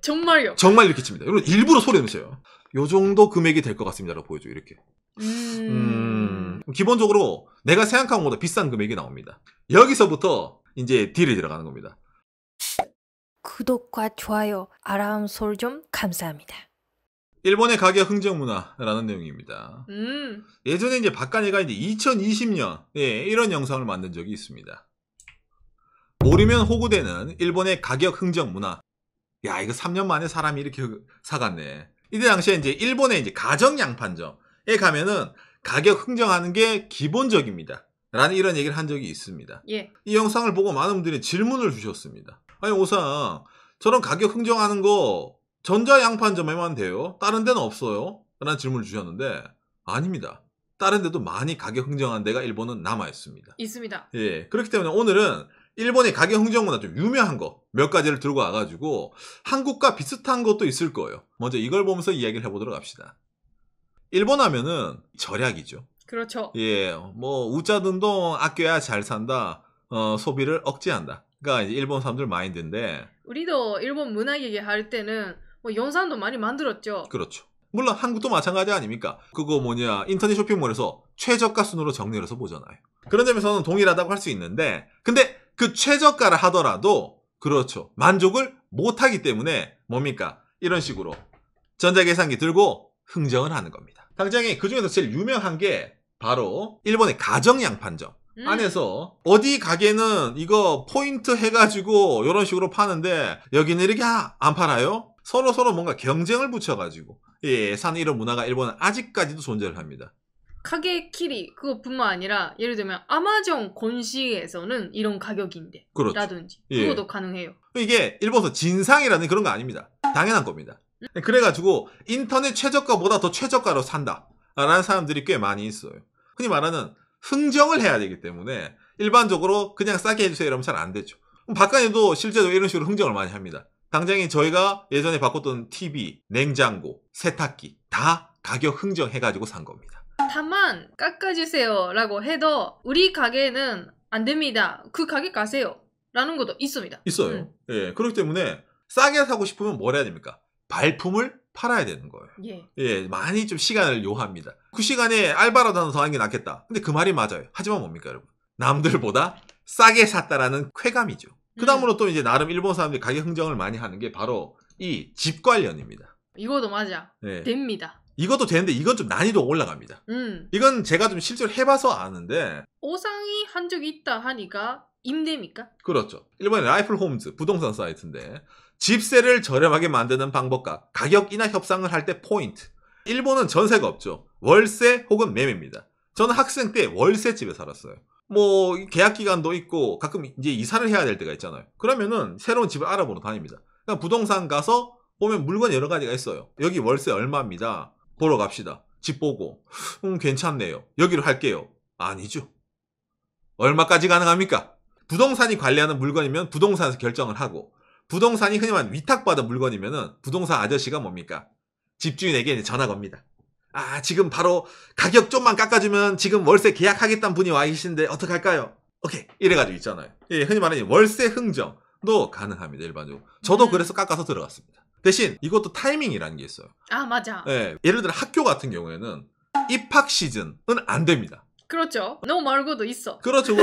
정말요? 정말 이렇게 칩니다. 여러분 일부러 소리를 쳐요. 요 정도 금액이 될 것 같습니다라고 보여줘 이렇게. 기본적으로 내가 생각한 것보다 비싼 금액이 나옵니다. 여기서부터 이제 딜이 들어가는 겁니다. 구독과 좋아요, 알람 설정 감사합니다. 일본의 가격 흥정 문화라는 내용입니다. 예전에 이제 박간이가 이제 2020년에 이런 영상을 만든 적이 있습니다. 모르면 호구되는 일본의 가격 흥정 문화. 야, 이거 3년 만에 사람이 이렇게 사갔네. 이때 당시에 이제 일본의 이제 가정 양판점에 가면은 가격 흥정하는 게 기본적입니다. 라는 이런 얘기를 한 적이 있습니다. 예. 이 영상을 보고 많은 분들이 질문을 주셨습니다. 아니, 오상, 저런 가격 흥정하는 거 전자 양판점에만 돼요? 다른 데는 없어요? 라는 질문을 주셨는데, 아닙니다. 다른 데도 많이 가격 흥정한 데가 일본은 남아있습니다. 있습니다. 예. 그렇기 때문에 오늘은 일본의 가격 흥정 문화 좀 유명한 거 몇 가지를 들고 와가지고 한국과 비슷한 것도 있을 거예요. 먼저 이걸 보면서 이야기를 해보도록 합시다. 일본 하면은 절약이죠. 그렇죠. 예, 뭐 우짜돈도 아껴야 잘 산다. 소비를 억제한다. 그러니까 이제 일본 사람들 마인드인데. 우리도 일본 문화 얘기할 때는 뭐 영상도 많이 만들었죠. 그렇죠. 물론 한국도 마찬가지 아닙니까? 그거 뭐냐 인터넷 쇼핑몰에서 최저가 순으로 정리를 해서 보잖아요. 그런 점에서는 동일하다고 할 수 있는데, 근데 그 최저가를 하더라도 그렇죠. 만족을 못하기 때문에 뭡니까? 이런 식으로 전자계산기 들고 흥정을 하는 겁니다. 당장에 그 중에서 제일 유명한 게 바로 일본의 가정 양판점 안에서 어디 가게는 이거 포인트 해가지고 이런 식으로 파는데 여기는 이렇게 안 팔아요? 서로 뭔가 경쟁을 붙여가지고 사는 이런 문화가 일본은 아직까지도 존재를 합니다. 가게끼리 그것뿐만 아니라 예를 들면 아마존 건시에서는 이런 가격인데 그렇죠. 라든지 예. 그것도 가능해요. 이게 일본에서 진상이라는 그런 거 아닙니다. 당연한 겁니다. 그래가지고 인터넷 최저가보다 더 최저가로 산다 라는 사람들이 꽤 많이 있어요. 흔히 말하는 흥정을 해야 되기 때문에 일반적으로 그냥 싸게 해주세요 이러면 잘 안 되죠. 박간에도 실제로 이런 식으로 흥정을 많이 합니다. 당장에 저희가 예전에 바꿨던 TV, 냉장고, 세탁기 다 가격 흥정해가지고 산 겁니다. 다만 깎아주세요 라고 해도 우리 가게는 안 됩니다. 그 가게 가세요 라는 것도 있습니다. 있어요. 예, 그렇기 때문에 싸게 사고 싶으면 뭘 해야 됩니까? 발품을 팔아야 되는 거예요. 예, 많이 좀 시간을 요합니다. 그 시간에 알바라도 하나 더 하는 게 낫겠다. 근데 그 말이 맞아요. 하지만 뭡니까 여러분? 남들보다 싸게 샀다라는 쾌감이죠. 그 다음으로 또 이제 나름 일본 사람들이 가격 흥정을 많이 하는 게 바로 이 집 관련입니다. 이것도 맞아. 예. 됩니다. 이것도 되는데 이건 좀 난이도가 올라갑니다. 이건 제가 좀 실제로 해봐서 아는데 오상이 한 적이 있다 하니까 임대입니까? 그렇죠. 일본의 라이플 홈즈 부동산 사이트인데 집세를 저렴하게 만드는 방법과 가격 인하 협상을 할 때 포인트. 일본은 전세가 없죠. 월세 혹은 매매입니다. 저는 학생 때 월세집에 살았어요. 뭐 계약 기간도 있고 가끔 이제 이사를 해야 될 때가 있잖아요. 그러면은 새로운 집을 알아보러 다닙니다. 그러니까 부동산 가서 보면 물건 여러 가지가 있어요. 여기 월세 얼마입니다. 보러 갑시다. 집 보고 괜찮네요. 여기로 할게요. 아니죠. 얼마까지 가능합니까? 부동산이 관리하는 물건이면 부동산에서 결정을 하고, 부동산이 흔히 말하는 위탁받은 물건이면은 부동산 아저씨가 뭡니까? 집주인에게 이제 전화 겁니다. 아, 지금 바로 가격 좀만 깎아주면 지금 월세 계약하겠다는 분이 와 계시는데 어떡할까요? 오케이. 이래가지고 있잖아요. 예, 흔히 말하는 월세 흥정도 가능합니다. 일반적으로. 저도 그래서 깎아서 들어갔습니다. 대신 이것도 타이밍이라는 게 있어요. 아, 맞아. 예, 예를 들어 학교 같은 경우에는 입학 시즌은 안 됩니다. 그렇죠. 너 말고도 있어. 그렇죠.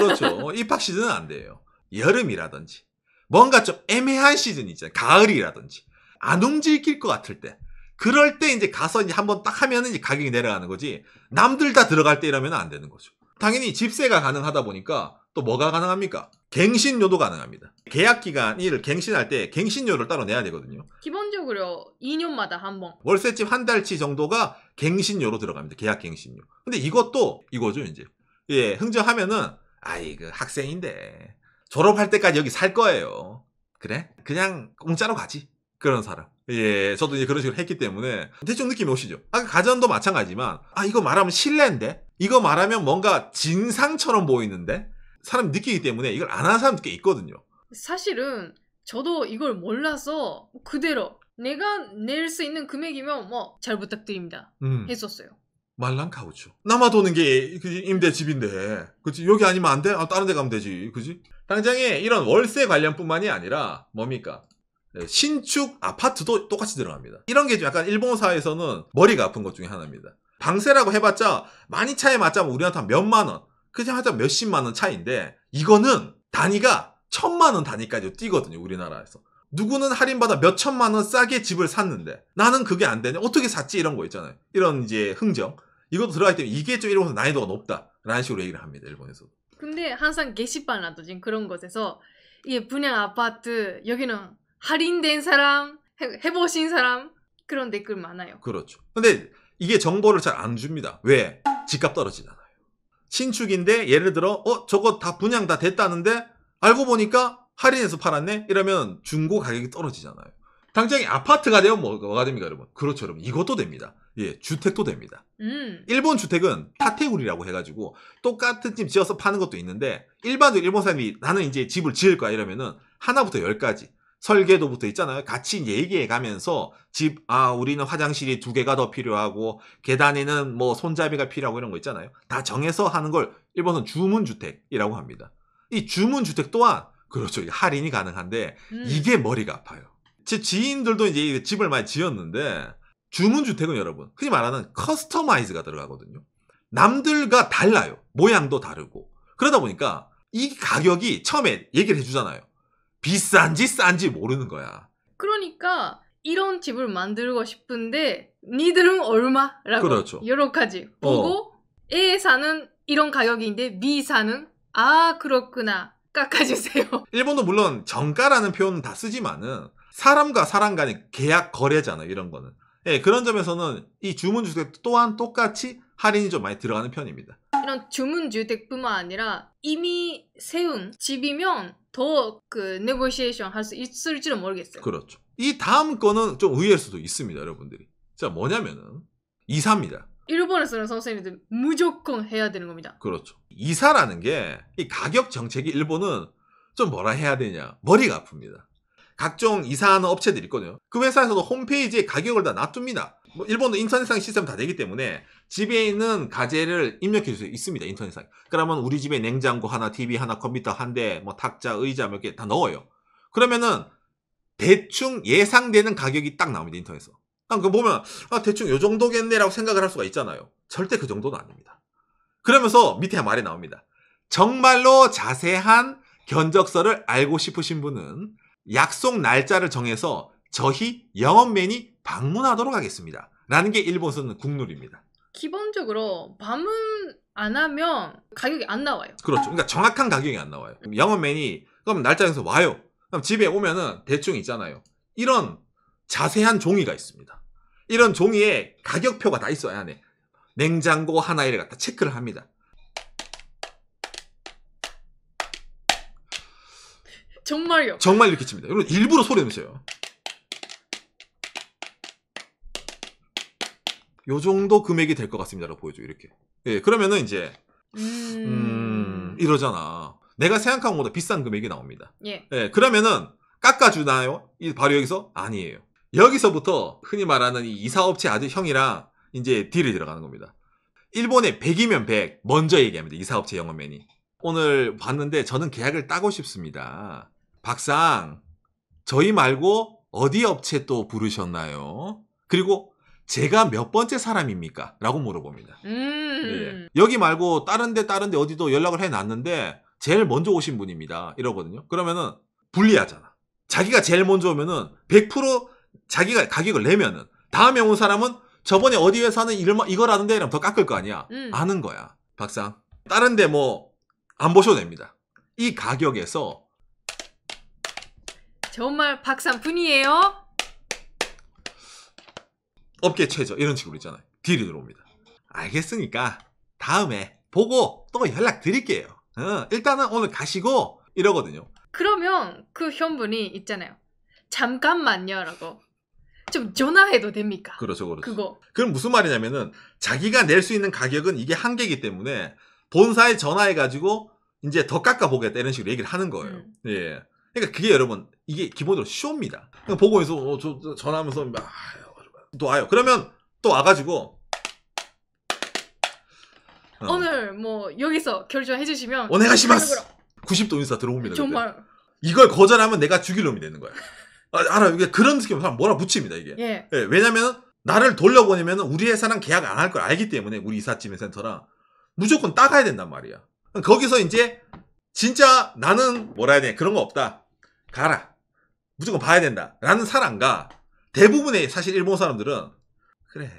입학 시즌은 안 돼요. 여름이라든지 뭔가 좀 애매한 시즌 있잖아요. 가을이라든지 안 움직일 것 같을 때, 그럴 때 이제 가서 이제 한번 딱 하면은 이제 가격이 내려가는 거지. 남들 다 들어갈 때 이러면 안 되는 거죠. 당연히 집세가 가능하다 보니까 또 뭐가 가능합니까? 갱신료도 가능합니다. 계약 기간을 갱신할 때 갱신료를 따로 내야 되거든요. 기본적으로 2년마다 한 번. 월세집 한 달치 정도가 갱신료로 들어갑니다. 계약 갱신료. 근데 이것도 이거죠 이제. 예, 흥정하면은 아이 그 학생인데 졸업할 때까지 여기 살 거예요. 그래? 그냥 공짜로 가지. 그런 사람. 예, 저도 이제 그런 식으로 했기 때문에 대충 느낌이 오시죠. 아까 가전도 마찬가지지만, 아 이거 말하면 실례인데, 이거 말하면 뭔가 진상처럼 보이는데, 사람이 느끼기 때문에 이걸 안 하는 사람도 꽤 있거든요. 사실은 저도 이걸 몰라서 그대로 내가 낼 수 있는 금액이면 뭐 잘 부탁드립니다 했었어요. 말랑카우죠. 남아 도는 게 임대집인데, 그치? 여기 아니면 안 돼? 아, 다른 데 가면 되지, 그지? 당장에 이런 월세 관련뿐만이 아니라 뭡니까? 신축 아파트도 똑같이 들어갑니다. 이런 게 좀 약간 일본 사회에서는 머리가 아픈 것 중에 하나입니다. 방세라고 해봤자 많이 차이 맞자면 우리한테 한 몇만 원, 그냥 하자 몇십만 원 차이인데 이거는 단위가 1,000만 원 단위까지 뛰거든요. 우리나라에서. 누구는 할인받아 몇 천만 원 싸게 집을 샀는데 나는 그게 안 되네. 어떻게 샀지? 이런 거 있잖아요. 이런 이제 흥정. 이것도 들어가기 때문에 이게 좀 일본에서 난이도가 높다라는 식으로 얘기를 합니다. 일본에서도. 근데 항상 게시판이라든지 그런 곳에서 이게 분양 아파트 여기는 할인된 사람, 해보신 사람 그런 댓글 많아요. 그렇죠. 근데 이게 정보를 잘 안 줍니다. 왜? 집값 떨어지잖아요. 신축인데 예를 들어 저거 다 분양 다 됐다는데 알고 보니까 할인해서 팔았네? 이러면 중고 가격이 떨어지잖아요. 당장에 아파트가 되면 뭐가 됩니까, 여러분? 그렇죠, 여러분. 이것도 됩니다. 예, 주택도 됩니다. 일본 주택은 타테우리라고 해가지고 똑같은 집 지어서 파는 것도 있는데 일반적으로 일본 사람이 나는 이제 집을 지을 거야 이러면은 하나부터 10까지 설계도부터 있잖아요. 같이 이제 얘기해 가면서 우리는 화장실이 2개가 더 필요하고 계단에는 뭐 손잡이가 필요하고 이런 거 있잖아요. 다 정해서 하는 걸 일본은 주문주택이라고 합니다. 이 주문주택 또한 그렇죠. 할인이 가능한데 이게 머리가 아파요. 제 지인들도 이제 집을 많이 지었는데 주문주택은 여러분 흔히 말하는 커스터마이즈가 들어가거든요. 남들과 달라요. 모양도 다르고. 그러다 보니까 이 가격이 처음에 얘기를 해주잖아요. 비싼지 싼지 모르는 거야. 그러니까 이런 집을 만들고 싶은데 니들은 얼마라고 그렇죠. 여러 가지 보고 A 사는 이런 가격인데 B 사는 그렇구나. 깎아주세요. 일본도 물론 정가라는 표현은 다 쓰지만은 사람과 사람 간의 계약 거래잖아요. 이런 거는. 예, 그런 점에서는 이 주문주택 또한 똑같이 할인이 좀 많이 들어가는 편입니다. 이런 주문주택뿐만 아니라 이미 세운 집이면 더 네고시에이션 할 수 있을지는 모르겠어요. 그렇죠. 이 다음 거는 좀 의외일 수도 있습니다. 여러분들이. 자, 뭐냐면은 이사입니다. 일본에서는 선생님들 무조건 해야 되는 겁니다. 그렇죠. 이사라는 게 이 가격 정책이 일본은 좀 뭐라 해야 되냐. 머리가 아픕니다. 각종 이사하는 업체들이 있거든요. 그 회사에서도 홈페이지에 가격을 다 놔둡니다. 뭐 일본도 인터넷상 시스템 다 되기 때문에 집에 있는 가재를 입력해 줄 수 있습니다. 인터넷상. 그러면 우리 집에 냉장고 하나, TV 하나, 컴퓨터 한 대, 뭐 탁자, 의자 몇 개 다 넣어요. 그러면은 대충 예상되는 가격이 딱 나옵니다. 인터넷에서. 그거 보면 대충 요 정도겠네라고 생각을 할 수가 있잖아요. 절대 그 정도는 아닙니다. 그러면서 밑에 말이 나옵니다. 정말로 자세한 견적서를 알고 싶으신 분은 약속 날짜를 정해서 저희 영업맨이 방문하도록 하겠습니다. 라는 게 일본에서는 국룰입니다. 기본적으로 밤은 안 하면 가격이 안 나와요. 그렇죠. 그러니까 정확한 가격이 안 나와요. 영업맨이 그럼 날짜 정해서 와요. 그럼 집에 오면은 대충 있잖아요. 이런 자세한 종이가 있습니다. 이런 종이에 가격표가 다 있어요. 안에 냉장고 하나를 갖다 체크를 합니다. 정말요? 정말 이렇게 칩니다. 여러분 일부러 소리 내면서요. 요 정도 금액이 될 것 같습니다라고 보여줘요. 이렇게. 예, 그러면은 이제 이러잖아. 내가 생각한 것보다 비싼 금액이 나옵니다. 예. 예, 그러면은 깎아주나요? 바로 여기서? 아니에요. 여기서부터 흔히 말하는 이 이사업체 아들 형이랑 이제 딜이 들어가는 겁니다. 일본의 100이면 100 먼저 얘기합니다. 이사업체 영업맨이. 오늘 봤는데 저는 계약을 따고 싶습니다. 박상, 저희 말고 어디 업체 또 부르셨나요? 그리고 제가 몇 번째 사람입니까? 라고 물어봅니다. 예. 여기 말고 다른데 어디도 연락을 해놨는데 제일 먼저 오신 분입니다. 이러거든요. 그러면은 불리하잖아. 자기가 제일 먼저 오면은 100% 자기가 가격을 내면은 다음에 온 사람은 저번에 어디 회사는 이거라는데 이러면 더 깎을 거 아니야. 아는 거야. 박상. 다른데 뭐 안 보셔도 됩니다. 이 가격에서 정말 박상뿐이에요? 업계 최저 이런 식으로 있잖아요. 딜이 들어옵니다. 알겠으니까 다음에 보고 또 연락 드릴게요. 일단은 오늘 가시고 이러거든요. 그러면 그 현분이 있잖아요. 잠깐만요 라고 좀 전화해도 됩니까? 그렇죠. 그거. 그럼 무슨 말이냐면은 자기가 낼 수 있는 가격은 이게 한계이기 때문에 본사에 전화해가지고 이제 더 깎아보겠다 이런 식으로 얘기를 하는 거예요. 예. 그러니까 그게 여러분 이게 기본적으로 쇼입니다. 보고 있어 전화하면서 또 와요. 그러면 또 와가지고 오늘 뭐 여기서 결정해 주시면 오네가시마스 90도 인사 들어옵니다. 정말 그때. 이걸 거절하면 내가 죽일 놈이 되는 거야. 알아. 이게 그런 느낌으로 사람 뭐라 붙입니다, 이게. 예. 예, 왜냐면 나를 돌려보내면 우리 회사랑 계약 안 할 걸 알기 때문에 우리 이삿짐의 센터랑 무조건 따가야 된단 말이야. 거기서 이제 진짜 나는 뭐라 해야 되냐 그런 거 없다. 가라. 무조건 봐야 된다. 라는 사람과 대부분의 사실 일본 사람들은 그래.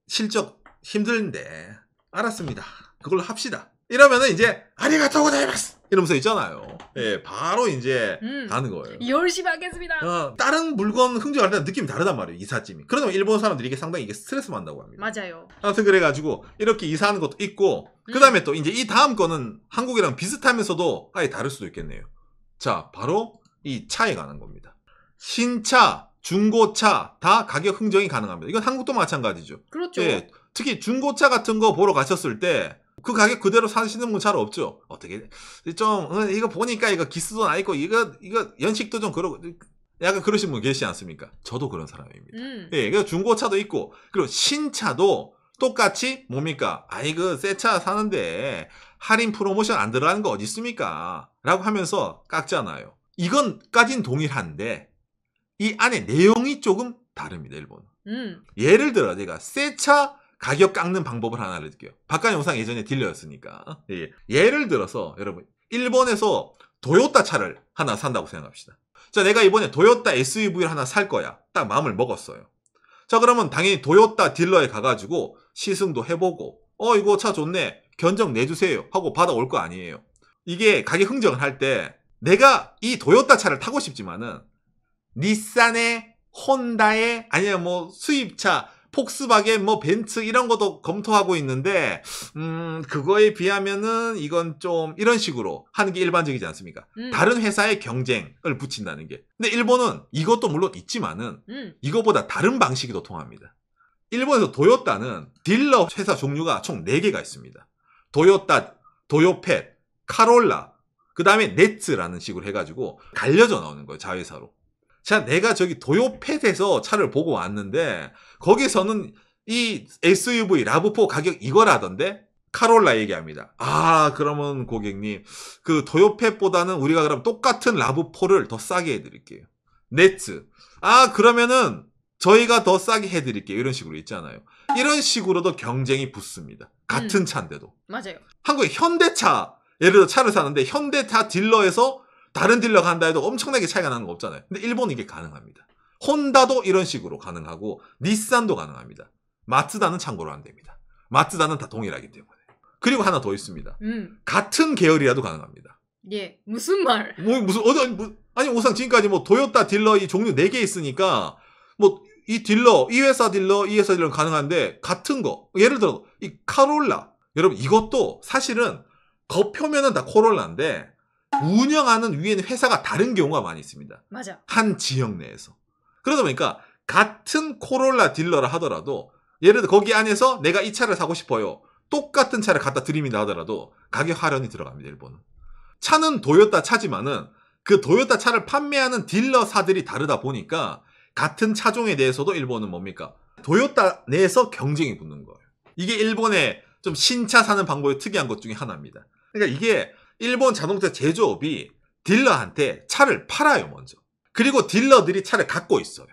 실적 힘든데 알았습니다. 그걸로 합시다. 이러면은 이제 아리가토 고자이마스 이러면서 있잖아요. 예, 바로 이제 가는 거예요. 열심히 하겠습니다. 다른 물건 흥정할 때는 느낌이 다르단 말이에요. 이삿짐이. 그러면 일본 사람들이 이게 상당히 이게 스트레스 받는다고 합니다. 맞아요. 아무튼 그래가지고 이렇게 이사하는 것도 있고 그 다음에 또 이제 이 다음 거는 한국이랑 비슷하면서도 아예 다를 수도 있겠네요. 자, 바로 이 차에 관한 겁니다. 신차, 중고차 다 가격 흥정이 가능합니다. 이건 한국도 마찬가지죠. 그렇죠. 예, 특히 중고차 같은 거 보러 가셨을 때 그 가격 그대로 사시는 분 잘 없죠. 어떻게 좀 이거 보니까 이거 기스도 나 있고 이거 연식도 좀 그러고 약간 그러신 분 계시지 않습니까? 저도 그런 사람입니다. 예, 그래서 중고차도 있고 그리고 신차도 똑같이 뭡니까? 이거 새 차 사는데 할인 프로모션 안 들어가는 거 어디 있습니까? 라고 하면서 깎잖아요. 이건까진 동일한데 이 안에 내용이 조금 다릅니다. 일본은. 예를 들어 제가 새 차 가격 깎는 방법을 하나 알려드릴게요. 바깥 영상 예전에 딜러였으니까. 예. 예를 들어서 여러분 일본에서 도요타 차를 하나 산다고 생각합시다. 자, 내가 이번에 도요타 SUV를 하나 살 거야. 딱 마음을 먹었어요. 자, 그러면 당연히 도요타 딜러에 가가지고 시승도 해보고 이거 차 좋네. 견적 내주세요 하고 받아올 거 아니에요. 이게 가격 흥정을 할 때 내가 이 도요타 차를 타고 싶지만은 닛산의 혼다의 아니면 뭐 수입차 폭스바겐 뭐 벤츠 이런 것도 검토하고 있는데 그거에 비하면은 이건 좀 이런 식으로 하는 게 일반적이지 않습니까? 다른 회사의 경쟁을 붙인다는 게. 근데 일본은 이것도 물론 있지만은 이거보다 다른 방식이 더 통합니다. 일본에서 도요타는 딜러 회사 종류가 총 4개가 있습니다. 도요타, 도요펫, 카롤라, 그 다음에 네츠라는 식으로 해가지고 갈려져 나오는 거예요. 자회사로. 자, 내가 저기 도요펫에서 차를 보고 왔는데 거기서는 이 SUV 라브4 가격 이거라던데 카롤라 얘기합니다. 그러면 고객님 그 도요펫보다는 우리가 그럼 똑같은 라브4를 더 싸게 해드릴게요. 네츠 그러면은 저희가 더 싸게 해드릴게요. 이런 식으로 있잖아요. 이런 식으로도 경쟁이 붙습니다. 같은 차인데도. 맞아요. 한국에 현대차 예를 들어 차를 사는데 현대차 딜러에서 다른 딜러가 한다 해도 엄청나게 차이가 나는 거 없잖아요. 근데 일본은 이게 가능합니다. 혼다도 이런 식으로 가능하고 닛산도 가능합니다. 마츠다는 참고로 안 됩니다. 마츠다는 다 동일하기 때문에. 그리고 하나 더 있습니다. 같은 계열이라도 가능합니다. 예, 무슨 말? 아니 우선 지금까지 뭐 도요타 딜러 이 종류 4개 있으니까 뭐 이 딜러, 이 회사 딜러, 이 회사 딜러는 가능한데 같은 거 예를 들어 이 카롤라 여러분 이것도 사실은 겉표면은 다 코롤라인데 운영하는 위에는 회사가 다른 경우가 많이 있습니다. 맞아. 한 지역 내에서. 그러다 보니까 같은 코롤라 딜러라 하더라도 예를 들어 거기 안에서 내가 이 차를 사고 싶어요. 똑같은 차를 갖다 드립니다 하더라도 가격 할인이 들어갑니다. 일본은. 차는 도요타 차지만은 그 도요타 차를 판매하는 딜러사들이 다르다 보니까 같은 차종에 대해서도 일본은 뭡니까? 도요타 내에서 경쟁이 붙는 거예요. 이게 일본의 좀 신차 사는 방법의 특이한 것 중에 하나입니다. 그러니까 이게 일본 자동차 제조업이 딜러한테 차를 팔아요, 먼저. 그리고 딜러들이 차를 갖고 있어요.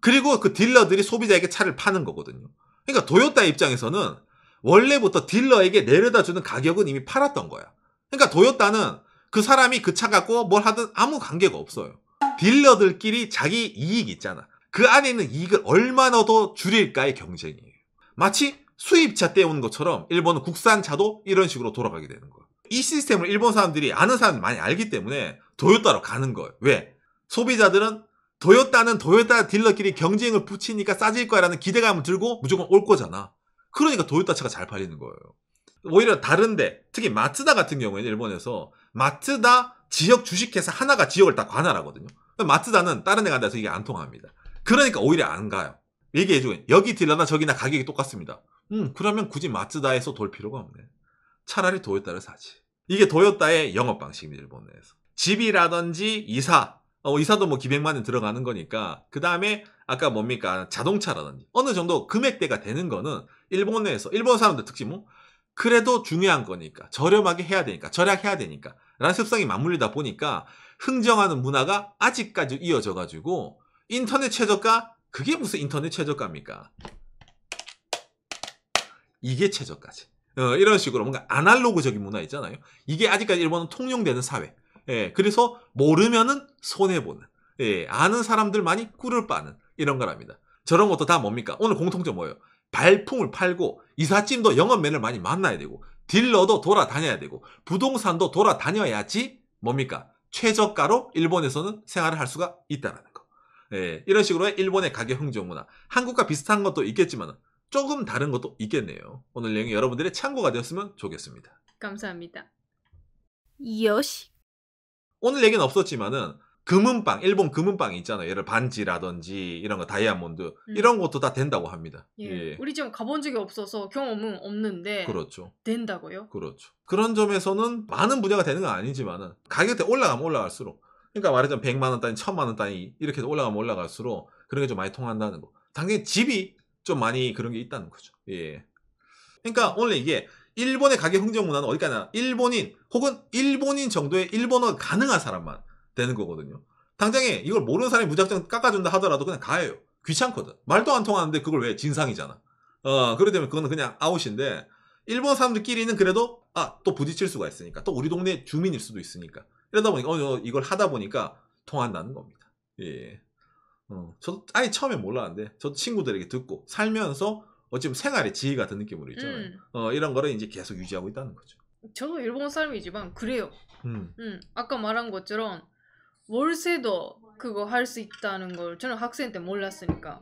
그리고 그 딜러들이 소비자에게 차를 파는 거거든요. 그러니까 도요타 입장에서는 원래부터 딜러에게 내려다 주는 가격은 이미 팔았던 거야. 그러니까 도요타는 그 사람이 그 차 갖고 뭘 하든 아무 관계가 없어요. 딜러들끼리 자기 이익 있잖아. 그 안에 있는 이익을 얼마나 더 줄일까의 경쟁이에요. 마치 수입차 떼오는 것처럼 일본은 국산차도 이런 식으로 돌아가게 되는 거예요. 이 시스템을 일본 사람들이 아는 사람들이 많이 알기 때문에 도요타로 가는 거예요. 왜? 소비자들은 도요타는 도요타 딜러끼리 경쟁을 붙이니까 싸질 거야 라는 기대감을 들고 무조건 올 거잖아. 그러니까 도요타 차가 잘 팔리는 거예요. 오히려 다른데 특히 마츠다 같은 경우에는 일본에서 마츠다 지역 주식회사 하나가 지역을 다 관할하거든요. 마츠다는 다른 데 간다 해서 이게 안 통합니다. 그러니까 오히려 안 가요. 얘기해주고 여기 딜러나 저기나 가격이 똑같습니다. 그러면 굳이 마츠다에서 돌 필요가 없네. 차라리 도요타를 사지. 이게 도요타의 영업 방식입니다. 일본 내에서. 집이라든지 이사. 이사도 뭐 기백만 원 들어가는 거니까. 그 다음에 아까 뭡니까? 자동차라든지 어느 정도 금액대가 되는 거는 일본 내에서 일본 사람들 특징 뭐 그래도 중요한 거니까 저렴하게 해야 되니까 절약해야 되니까 라는 습성이 맞물리다 보니까 흥정하는 문화가 아직까지 이어져 가지고 인터넷 최저가 그게 무슨 인터넷 최저가입니까? 이게 최저가지. 이런 식으로 뭔가 아날로그적인 문화 있잖아요. 이게 아직까지 일본은 통용되는 사회. 예, 그래서 모르면은 손해보는. 예, 아는 사람들만이 꿀을 빠는 이런 거랍니다. 저런 것도 다 뭡니까? 오늘 공통점 뭐예요? 발품을 팔고 이삿짐도 영업맨을 많이 만나야 되고 딜러도 돌아다녀야 되고 부동산도 돌아다녀야지 뭡니까? 최저가로 일본에서는 생활을 할 수가 있다는 거. 예, 이런 식으로 일본의 가격 흥정 문화. 한국과 비슷한 것도 있겠지만 조금 다른 것도 있겠네요. 오늘 내용이 여러분들의 참고가 되었으면 좋겠습니다. 감사합니다. 요시. 오늘 얘기는 없었지만은 금은빵, 일본 금은빵이 있잖아요. 예를 반지라든지 이런 거 다이아몬드 이런 것도 다 된다고 합니다. 예. 예. 우리 지금 가본 적이 없어서 경험은 없는데 그렇죠. 된다고요? 그렇죠. 그런 점에서는 많은 분야가 되는 건 아니지만은 가격대 올라가면 올라갈수록 그러니까 말하자면 100만 원 단위, 1000만 원 단위 이렇게 올라가면 올라갈수록 그런 게 좀 많이 통한다는 거. 당연히 집이 좀 많이 그런 게 있다는 거죠. 예. 그러니까 오늘 이게 일본의 가격 흥정 문화는 어디까지나 일본인 혹은 일본인 정도의 일본어가 가능한 사람만 되는 거거든요. 당장에 이걸 모르는 사람이 무작정 깎아준다 하더라도 그냥 가요. 귀찮거든. 말도 안 통하는데 그걸 왜 진상이잖아. 그러게 되면 그거는 그냥 아웃인데 일본 사람들끼리는 그래도 또 부딪힐 수가 있으니까 또 우리 동네 주민일 수도 있으니까 이러다 보니까 이걸 하다 보니까 통한다는 겁니다. 예. 저도 아예 처음에 몰랐는데 저도 친구들에게 듣고 살면서 어찌보면 생활의 지혜 같은 느낌으로 있잖아요. 이런 거를 이제 계속 유지하고 있다는 거죠. 저도 일본 사람이지만 그래요. 음. 아까 말한 것처럼 월세도 그거 할 수 있다는 걸 저는 학생 때 몰랐으니까